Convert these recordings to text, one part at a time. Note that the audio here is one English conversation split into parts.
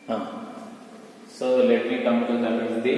Huh. So let me come to the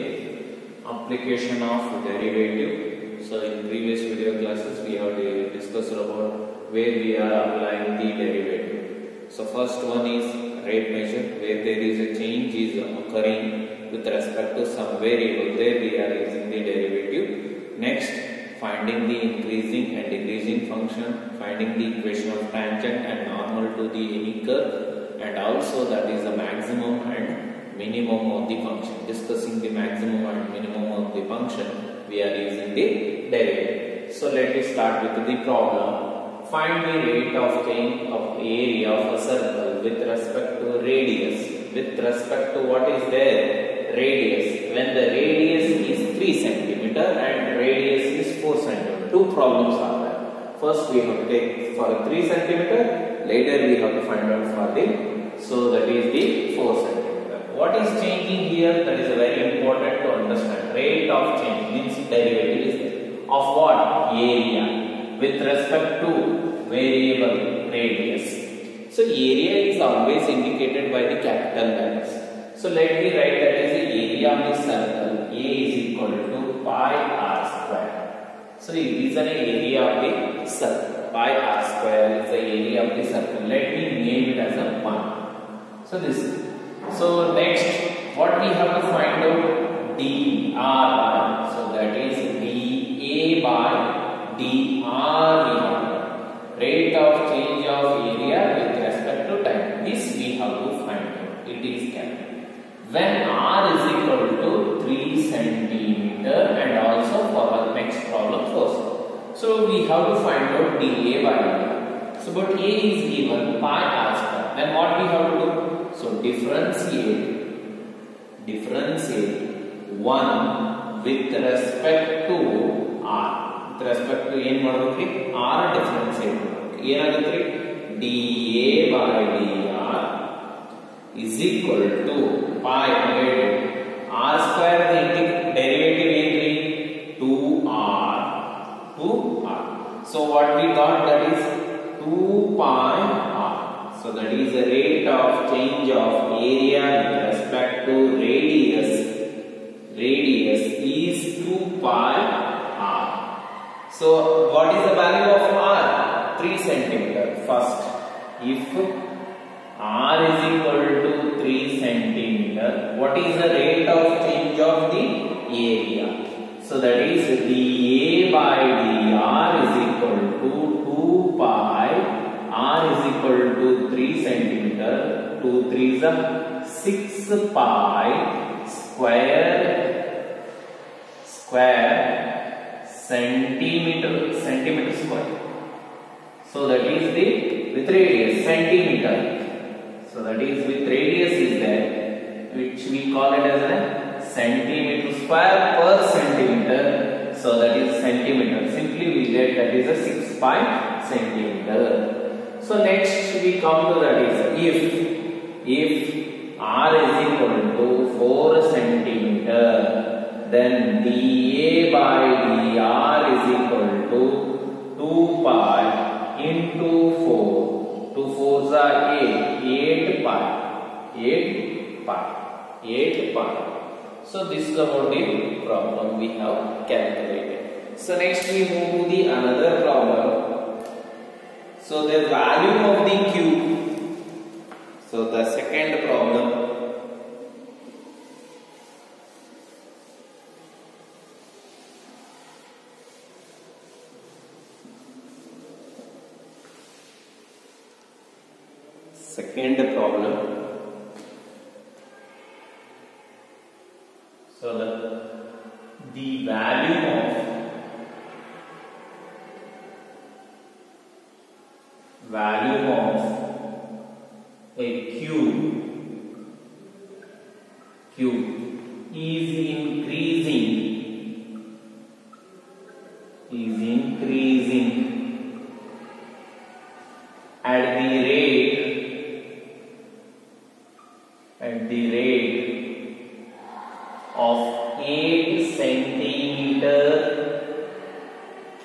application of derivative. So in previous video classes we have discussed about where we are applying the derivative. So first one is rate measure, where there is a change is occurring with respect to some variable. There we are using the derivative. Next, finding the increasing and decreasing function, finding the equation of tangent and normal to the any curve, and also that is the maximum and minimum of the function. Discussing the maximum and minimum of the function, we are using the derivative. So let us start with the problem. Find the rate of change of area of a circle with respect to radius. With respect to what is there? Radius. When the radius is 3 cm and radius is 4 cm. Two problems are there. First we have to take for 3 cm. Later we have to find out for the, so that is the 4 cm. What is changing here? That is very important to understand. Rate of change means derivative of what? Area with respect to variable radius. So area is always indicated by the capital letters. So let me write that as the area of the circle. A is equal to pi r square. So it is an area of the circle. Pi r square is the area of the circle. Let me name it as a 1. So this. So next, what we have to find out? dr. So that is dA by dr. Rate of change of area with respect to time. This we have to find out. It is capital. When r is equal to 3 cm and also for our next problem first. So we have to find out dA by dr. So but A is given pi r square. Then what we have to do? So differentiate 1 with respect to r. With respect to n ಮಾಡಬೇಕು r differentiate ಏನಾಗುತ್ತೆ dA by dr is equal to pi r square the derivative ಏನ್ರಿ 2r. So what we got, that is 2 pi r. So that is the rate of change of area with respect to radius. Radius is 2 pi r. So what is the value of r? 3 cm. First, if r is equal to 3 cm, what is the rate of change of the area? So that is dA by dr is equal to 2 pi r is equal to 3 cm. 2 3s are 6 pi square centimeter square. So that is the with radius centimeter. So that is with radius is there, which we call it as a centimeter square per centimeter. So that is centimeter. Simply we get that is a 6 pi centimeter. So next we come to that is if r is equal to 4 centimeter, then dA by dr is equal to 2 pi into 4. 2 4s are 8 pi. 8 pi. So this is about the problem we have calculated. So next we move to the another problem. So the value of the cube. So the second problem. Second problem. So the value of a cube is increasing at the rate of 8 centimeter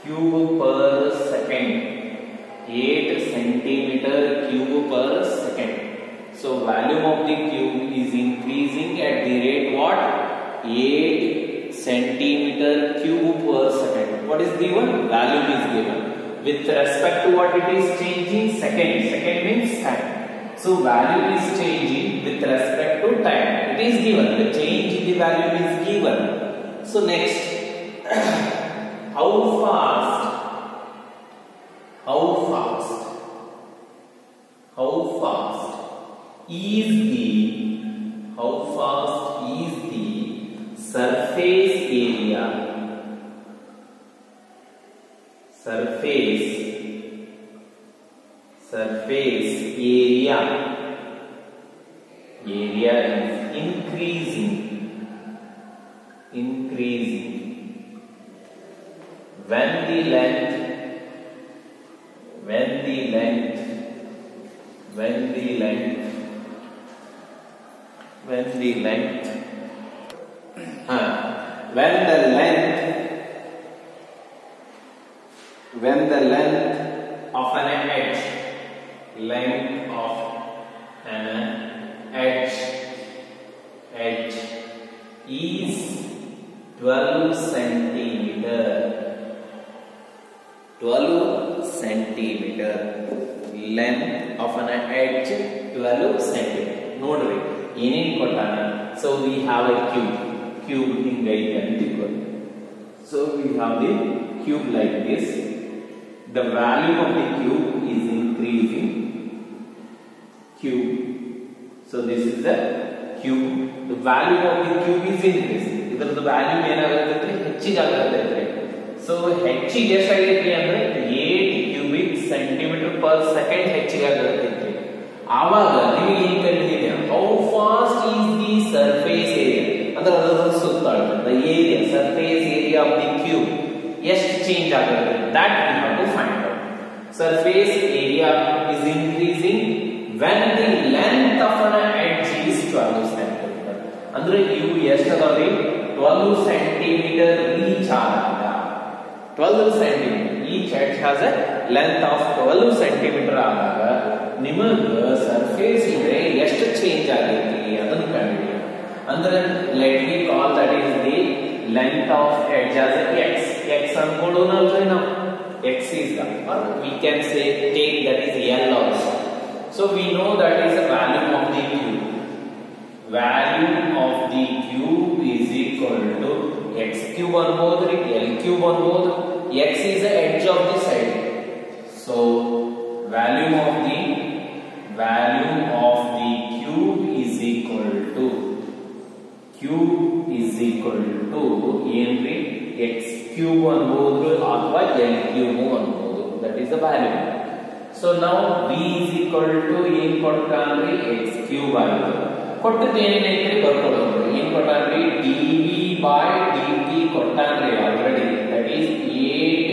cube per second. 8 centimeter cube per second. So value of the cube is 8 centimeter cube per second. What is given? Value is given. With respect to what it is changing? Second. Second means time. So value is changing with respect to time. It is given. The change in the value is given. So next, how fast is the surface area is increasing when the length of an edge is 12 centimeter. 12 centimeter length of an edge 12 centimeter. Nodri ಏನೇನು ಕೊಟ್ಟಾನ. So we have a cube ಹಿಂಗೈತೆ ಅಂತ ತಿಳ್ಕೊಳ್ಳಿ. So we have the cube like this. The value of the cube is increasing. Cube. So this is the cube. The value of the cube is increasing. ಇದರದ value ಏನಾಗುತ್ತೆ ಹೆಚ್ಚಿಗೆ ಆಗುತ್ತೆ. So ಹೆಚ್ಚಿಗೆ ಎಷ್ಟಾಗೈತಿ ಅಂದ್ರೆ 8 cubic centimeter per second ಹೆಚ್ಚಿಗೆ ಆಗುತ್ತೆ. ಆವಾಗ ನಿಮಗೆ ಏನು ಕಂಡುಹಿಡಿಯ how fast is the surface area ಅಂದ್ರೆ ಅದರ ಸುತ್ತಳತೆ the area surface area of the cube ಎಷ್ಟು ಚೇಂಜ್ ಆಗುತ್ತೆ that we have to find out. Surface area is increasing when the length of an edge is 12 cm. ಅಂದ್ರೆ ಇವು ಎಷ್ಟು ಅದಾವ್ರಿ 12 cm reach ಆದಾಗ 12 cm each edge has a length of 12 cm ಆದಾಗ ನಿಮಗೆ surface ಇದೆ ಎಷ್ಟು ಚೇಂಜ್ ಆಗೈತಿ ಅದನ್ನು ಕಂಡುಹಿಡಿಯಿರಿ. ಅಂದ್ರೆ let me call that is the length of edge as x ಅನ್ಕೊಳ್ಳೋಣಲ್ರಿ ನಾವು x is the, or we can say take that is L also. So we know that is the value of the cube. Value of the cube is equal to x cube ಅನ್ಬೋದು L cube ಅನ್ಬೋದು. X is the edge of the side. So value of the cube is equal to ಏನ್ರಿ x cube ಅನ್ಬೋದು ಅಥವಾ L cube ಅನ್ಬೋದು. That is the value. So now v is equal to ಏನ್ ಕೊಟ್ಟಾನ್ರಿ x cube ಆಗಿದೆ. ಕೊಟ್ಟದ್ದು ಏನೇನೈತ್ರಿ ಬರ್ಕೊಳ್ಳೋದು. ಏನ್ ಕೊಟ್ಟಾನ್ರಿ dv by dt ಕೊಟ್ಟಾನ್ರಿ already. That is 8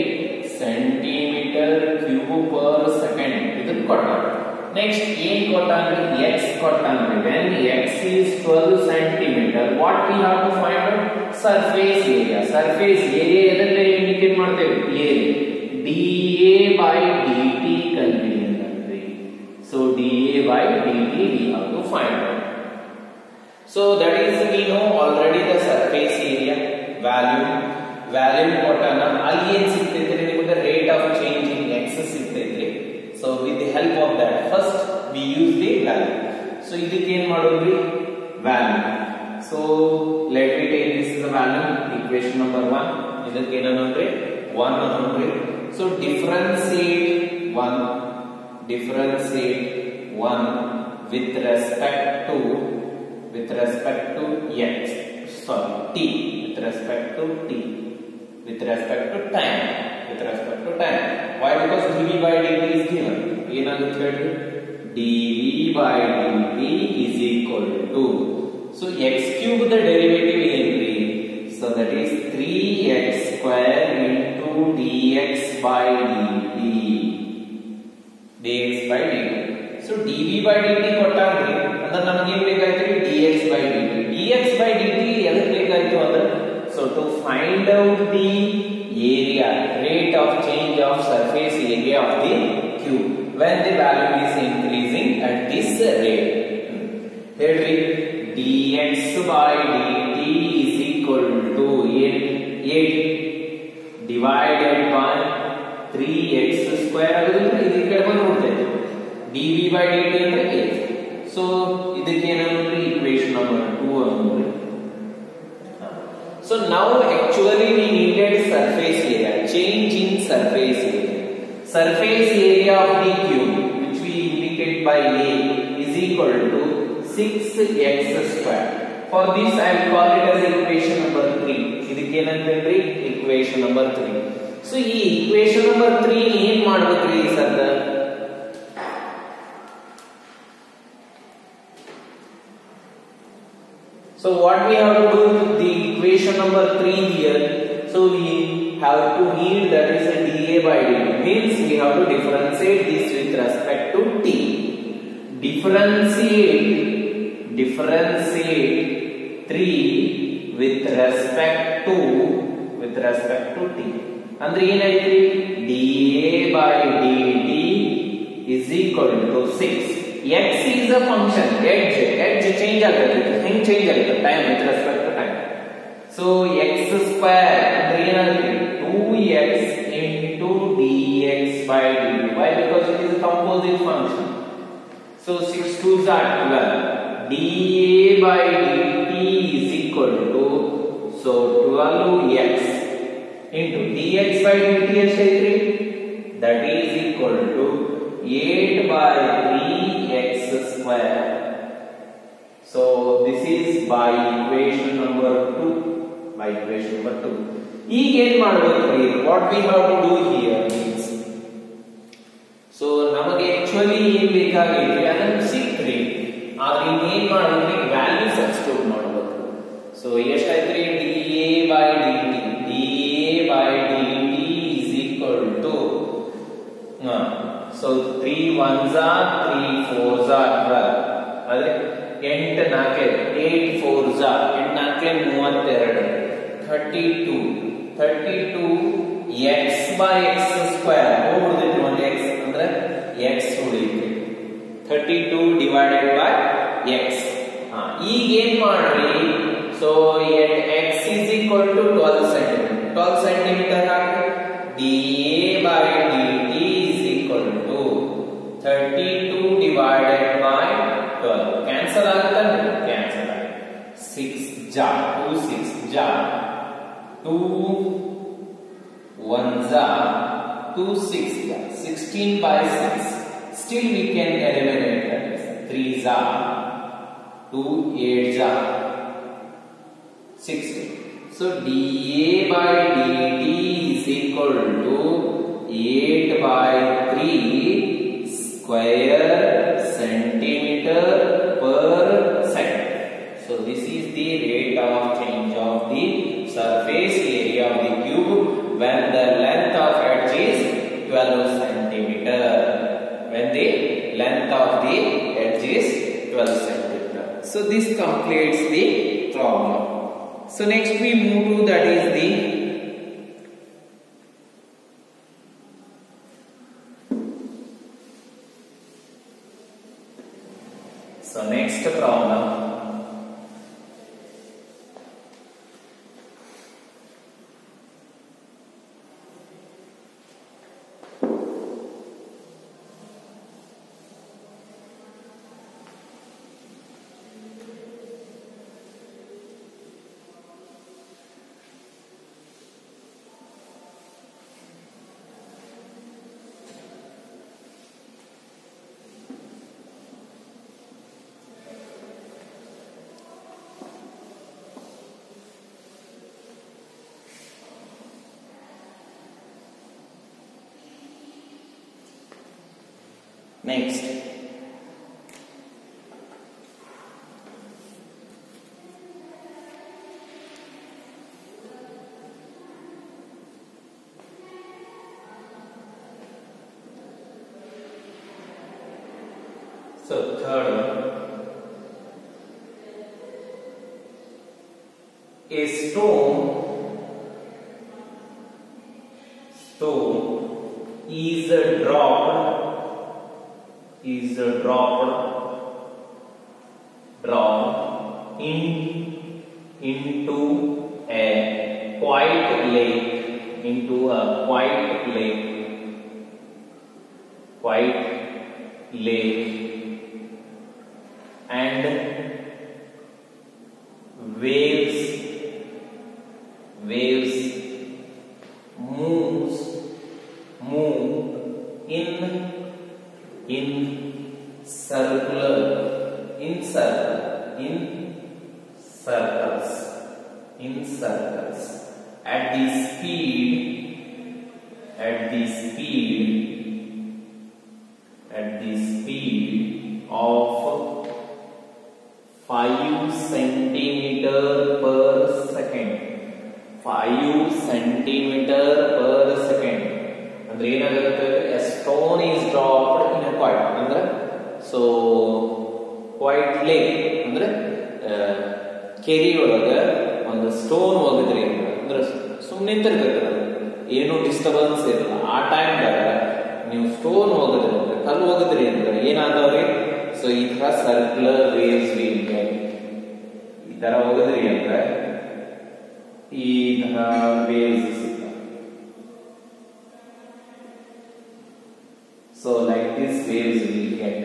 centimeter cube per second ಇದನ್ನ ಕೊಟ್ಟಾನ್ರಿ. Next ಏನ್ ಕೊಟ್ಟಾನ್ರಿ x ಕೊಟ್ಟಾನ್ರಿ. When x is 12 centimeter what we have to find out? Surface area ಎದರಲ್ಲಿ ಇಂಡಿಕೇಟ್ ಮಾಡ್ತೇವೆ area dA by dt ಕಂಡುಹಿಡಿಯಬೇಕು. So dA by dt we have to find out. So that is we know already the surface area value ಕೊಟ್ಟಾನ. ಅಲ್ಲಿ ಏನು ಸಿಗ್ತೈತ್ರಿ ನಿಮಗೆ rate of change in x ಸಿಗ್ತೈತ್ರಿ. So with the help of that first we use the value. So ಇದಕ್ಕೆ ಏನು ಮಾಡೋದ್ರಿ value. So let me take this is the value equation number 1. ಇದಕ್ಕೆ ಏನು ಅನ್ನೋದ್ರಿ 1 ಅನ್ನೋದ್ರಿ. So differentiate 1 with respect to x, sorry t, with respect to time. Why? Because dv by dt is given. ಏನಾಗುತ್ತೆ ಹೇಳಿ dv by dt is equal to, so x cube the derivative ಏನ್ರಿ, so that is 3x square into dx by dt. So dv by dt ಕೊಟ್ಟಾನ್ರಿ ಅಂದ್ರೆ ನಮಗೆ ಏನು ಬೇಕಾಯ್ತು dx by dt ಎದಕ್ಕೆ ಬೇಕಾಯ್ತು ಅಂದ್ರೆ so to find out the area rate of change of surface area of the cube when the value is increasing at this rate. Here dx by dt is equal to 8 divided by 3x square ಆಗೋದಿಲ್ಲ ಇದು ಈ ಕಡೆ ಬಂದು ನೋಡ್ತಾ ಇದ್ದೀವಿ dv by dt ಅಂದ್ರೆ 8 so ಇದಕ್ಕೆ ಏನಂದ್ರೆ equation number 2 ಅಂದ್ರೆ so now actually we needed surface area change in surface area of the cube which we indicate by a is equal to 6x square. For this I will call it as equation number 3. ಇದಕ್ಕೆ ಏನಂತಂದ್ರಿ equation number 3. So ಈ equation number 3 ಏನ್ ಮಾಡಬೇಕ್ರಿ sir? So what we have to do with the equation number 3 here? So we have to need that is a dA by dt. Means we have to differentiate this with respect to t. Differentiate 3 with respect to t. Andre ಏನಾಯ್ತು dA by dt is equal to 6. X is a function. Edge change ಆಗುತ್ತೆ. ಹೆಂಗ್ change ಆಗುತ್ತೆ time with respect to time. So x square ಅಂದ್ರೆ ಏನಾಗುತ್ತೆ 2x into dx by dt. Why? Because it is a composite function. So 6 2s are 12. dA by dt is equal to so 12x into dx by dt ಎಷ್ಟಾಯ್ತು? That is equal to 8 by 3x square. So this is by equation number 2. ಈಗ ಏನ್ ಮಾಡಬೇಕು? What we have to do here means so ನಮಗೆ actually ಏನ್ ಬೇಕಾಗಿತ್ತು ಅದನ್ನ ಸಿಕ್ಕ್ರಿ ಆದ್ರೆ ಏನ್ ಮಾಡೋದು ವ್ಯಾಲ್ಯೂ ಸಬ್ಸ್ಟಿಟ್ಯೂಟ್ ಮಾಡಬೇಕು. ಸೊ ಎಷ್ಟಾಯ್ತು dA by dt is equal to so 3 1s are 3 4s are 12 ಅಂದ್ರೆ 8 4 8 4s are 8 4 32 x by x square ಉಳಿದಿತ್ತು ಒಂದು x ಅಂದ್ರೆ x ಉಳಿಯಿತು 32 divided by x. ಈಗ ಏನ್ ಮಾಡ್ರಿ so x is equal to 12 cm 12 cm hockey dA by dt is equal to 32 divided by 12 cancel ಆಗುತ್ತಾ? cancel ಆಗುತ್ತೆ 6 ja 2 6 ja 2 1s are 2 6 ja 16 by 6. Still we can eliminate that. 3s are 2 8s are 16. So dA by dt is equal to 8 by 3 square centimeter per second. So this is the rate of change of the surface area of the cube when the length of edge is 12 centimeter. When the length of the edge is 12 centimeter. So this completes the problem. So next we move to that is the next problem. Next, so third one, a stone is dropped into into a quiet lake, and waves move in circles at the speed of 5 centimeter per second. 5 centimeter per second. ಅಂದ್ರೆ ಏನಾಗುತ್ತೆ, a stone is dropped in a quiet, ಅಂದ್ರೆ so quiet lake ಅಂದ್ರೆ ಕೆರೆ ಒಳಗ ಒಂದು stone ಒಗದ್ರಿ ಅಂದ್ರೆ ಸುಮ್ಮನೆ ನಿಂತಿರ್ತೈತೆ, ಏನು ಡಿಸ್ಟರ್ಬೆನ್ಸ್ ಇರಲ್ಲ. ಆ ಟೈಮ್ದಾಗ ನೀವು ಸ್ಟೋನ್ ಒಗದ್ರಿ ಅಂದ್ರೆ ಕಲ್ಲು ಒಗದ್ರಿ ಅಂದ್ರೆ ಏನಾದವ್ರಿ, ಸೊ ಈ ತರ ಸರ್ಕ್ಯುಲರ್ ವೇವ್ಸ್ ಈ ತರ ಒಗದ್ರಿ ಅಂದ್ರೆ ಈ ತರ ವೇವ್ಸ್ ಸಿಗ್ತವೆ. So like this waves will get.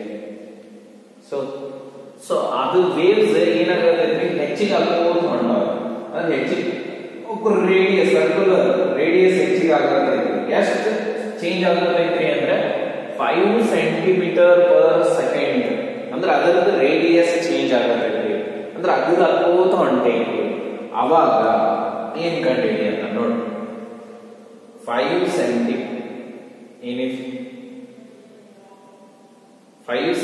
So ಅದು ವೇವ್ಸ್ ಏನಾಗುತ್ತೆ, ಹೆಚ್ಚಿಗೆ ಹಾಕೋದು ಮಾಡೋದು, ಅಂದ್ರೆ ಹೆಚ್ಚಿಗೆ ರೇಡಿಯಸ್ ಸರ್ಕ್ಯುಲರ್ ರೇಡಿಯಸ್ ಹೆಚ್ಚಿಗೆ ಆಗತೈತಿ. ಎಷ್ಟು ಚೇಂಜ್ ಆಗತೈತ್ರಿ ಅಂದ್ರೆ 5 ಸೆಂಟಿಮೀಟರ್ ಪರ್ ಸೆಕೆಂಡ್. ಅಂದ್ರೆ ಅದರದ್ದು ರೇಡಿಯಸ್ ಚೇಂಜ್ ಆಗತೈತ್ರಿ, ಅಂದ್ರೆ ಅದು ಹಾಕೋತ ಹೊಂಟೈತಿ. ಅವಾಗ ಏನ್ ಕಂಡಿಡಿ ಅಂತ ನೋಡಿ, 5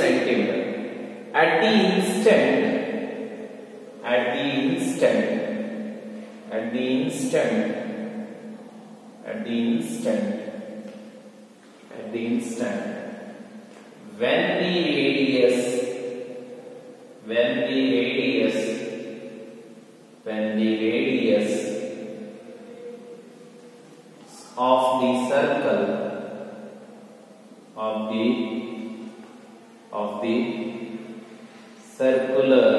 centimeter at the instant when the radius of the circle of the circular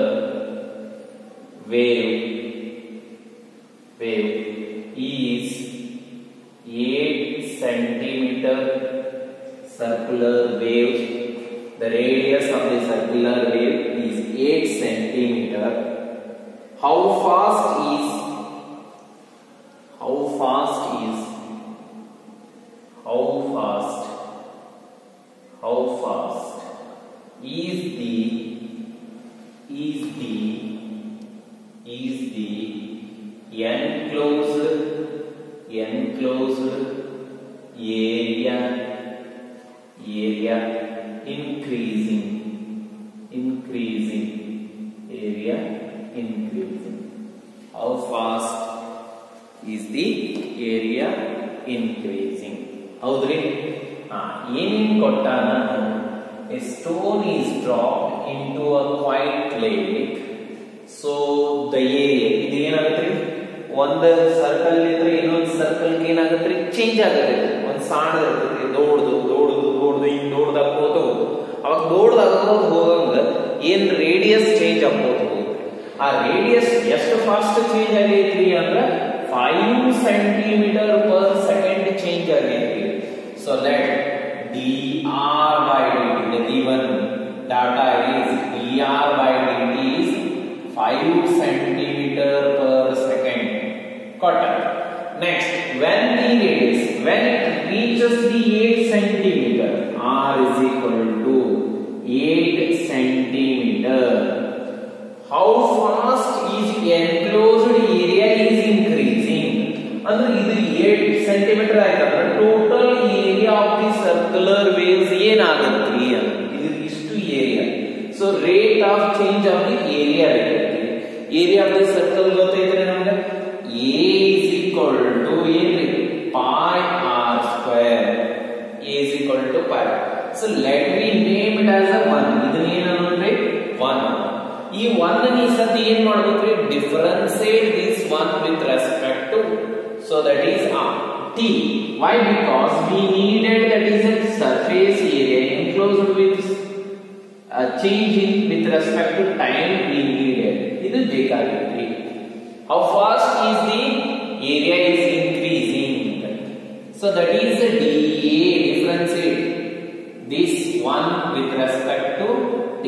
wave is 8 centimeter. Circular wave, the radius of the circular wave is 8 centimeter. How fast is the enclosed area increasing. How fast is the area increasing? ಹೌದ್ರಿ, ಏನೇನ್ ಕೊಟ್ಟಾನ, a stone is dropped into a quiet lake. So the area ಇದು ಏನಾಗುತ್ತೆ, ಒಂದು circle ಇದ್ರೆ ಇನ್ನೊಂದು circle ಏನಾಗುತ್ತೆ, change ಆಗುತ್ತೆ. ಒಂದು ಸಣ್ಣ ಇರ್ತದೆ, ದೊಡ್ಡದು ಹಿಂಗ್ ದೊಡ್ಡದಾಗ್ಬೋದು. ಅವಾಗ ದೊಡ್ಡದಾಗೋದು ಹೋಗಂಗ ಏನ್ ರೇಡಿಯಸ್ ಚೇಂಜ್ ಆಗ್ಬೋದು. ಆ ರೇಡಿಯಸ್ ಎಷ್ಟು ಫಾಸ್ಟ್ ಚೇಂಜ್ ಆಗೈತ್ರಿ ಅಂದ್ರೆ 5 ಸೆಂಟಿಮೀಟರ್ ಪರ್ ಸೆಕೆಂಡ್ ಚೇಂಜ್ ಆಗೈತ್ರಿ. So let dr by dt, the given data is dr by dt is 5 centimeter per second. Got it? Next, when it reaches the 8 centimeter, r is equal to 8 centimeter. How fast is enclosed area is increasing? ಅಂದ್ರೆ ಇದು 8 centimeter ಆಯ್ತಂದ್ರೆ total area of the circular waves ಏನಾಗುತ್ತೆ, ಇದು ಇಷ್ಟು ಏರಿಯಾ. So rate of change of the area area of the circle ಗೊತ್ತೈತ್ರಿ ನಮ್ಗೆ. A is equal to ಏನ್ರಿ, pi r square. A is equal to pi. So let me name it as a 1. ಇದನ್ನ ಏನಂದ್ರೆ 1. ಈ 1 ನಿ ಸತಿ ಏನ್ ಮಾಡಬೇಕ್ರಿ, ಡಿಫರೆನ್ಸಿಯೇಟ್ this 1 with respect to, so that is t. Why? Because we needed, that is a surface area enclosed with a change in with respect to time we needed. ಇದು ಬೇಕಾಗಿತ್ತು. How fast is the area is increasing? So that is a dA. Differentiate this one with respect to t.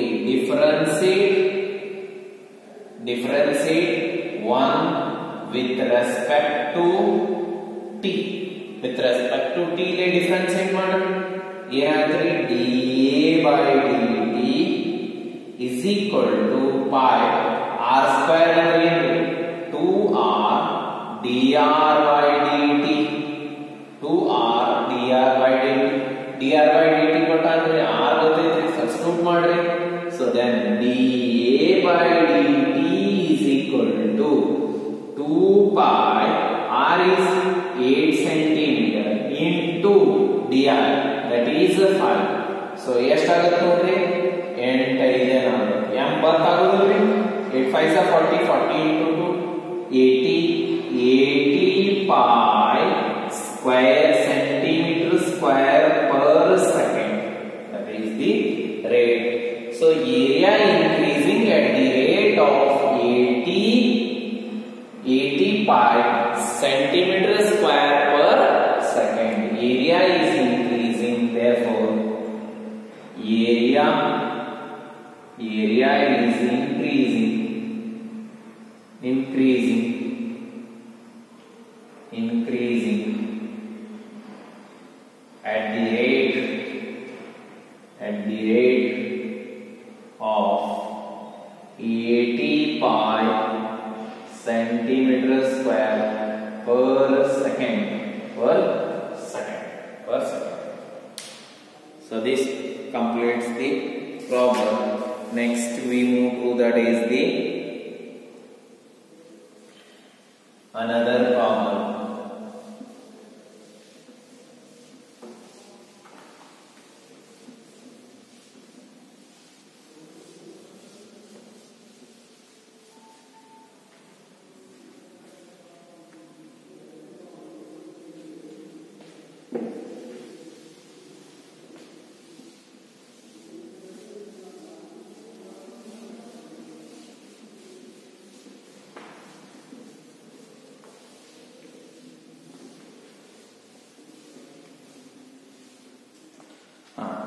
Differentiate one with respect to t. With respect to t le differentiate ಮಾಡಿ ಏನಾಗುತ್ತೆ dA by dt is equal to pi r square ಅಂದ್ರೆ ಏನು 2r dr by dt 2r dr by dt dr by dt ಕೊಟ್ಟಾದ್ರೆ r ಗೊತ್ತೈತೆ substitute ಮಾಡ್ರಿ so then dA by dt is equal to 2 pi r is 8 centimeter into dr that is 5 so ಎಷ್ಟಾಗುತ್ತೆ ನೋಡ್ರಿ 8 ಇದೆ ನಾನು m ಬರ್ತಾಗೋದಿಲ್ರಿ 8 5 40 40 into 2 80 pi square centimeter square per second that is the rate so area increasing at the rate of 80 pi centimeter square per second area is increasing therefore area is increasing at the rate of 80 pi centimeter square per second. So this completes the problem. Next we move to that is the another problem.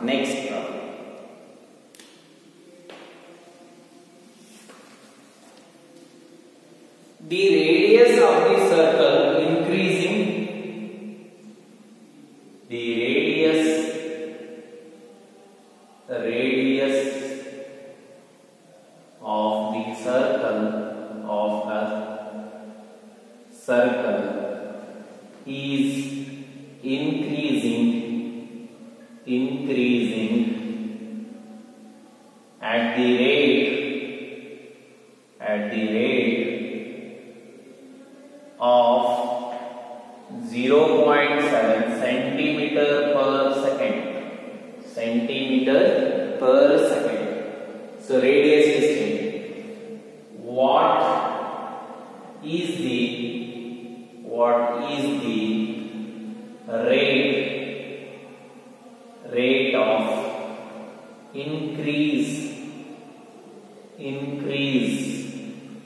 Next problem. The radius of the circle increasing. The radius of the circle is increasing at the rate of 0.7 centimeter per second. So radius is changing. What is the rate of increase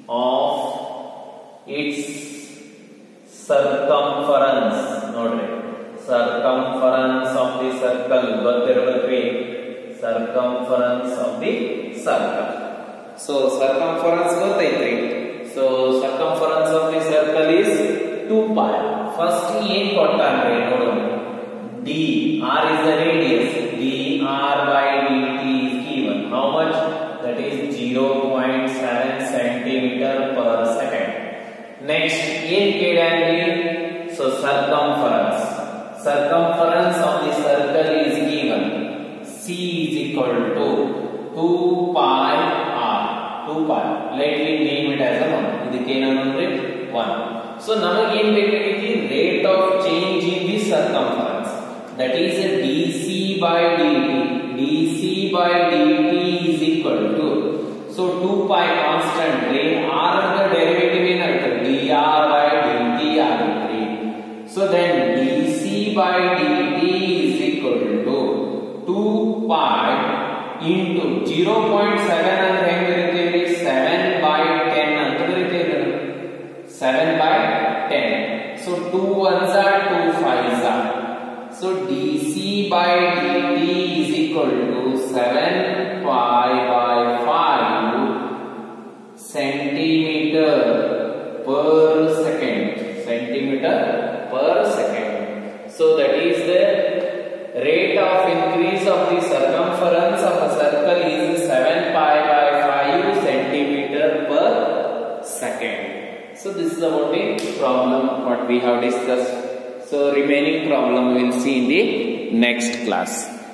of its circumference nodri circumference of the circle ಗೊತ್ತಿರಬೇಕ್ರಿ circumference of the circle so circumference ಗೊತ್ತೈತ್ರಿ so circumference of the circle is 2 pi first ಏನು ಕೊಟ್ಟಾನ್ರಿ ನೋಡೋಣ d r is the radius dr by dt is given how much that is 0.7 centimeter per second next ಏನು ಕೇಳಾನ್ರಿ so circumference of the circle is given c is equal to 2 pi r 2 pi let me name it as a 1 ಇದಕ್ಕೆ ಏನಂದ್ರೆ 1 so ನಮಗೆ ಏನು ಬೇಕಾಗಿತ್ತು rate of change in the circumference that is a dc by dt is equal to so 2 pi constant rate r the derivative ಏನಾಗುತ್ತೆ dr by dt ಆಗುತ್ತೆ so then dc by dt is equal to 2 pi into 0.7 ಅಂದ್ರೆ ಹೆಂಗಿರುತ್ತೆ 7 by 10 ಅಂತ ಬರುತ್ತೆ 7 by 10 so 2 ones are 2 5s are So dc by dt is equal to 7 pi by 5 centimeter per second. Centimeter per second. So that is the rate of increase of the circumference of a circle is 7 pi by 5 centimeter per second. So this is about the problem what we have discussed. So remaining problem we will see in the next class.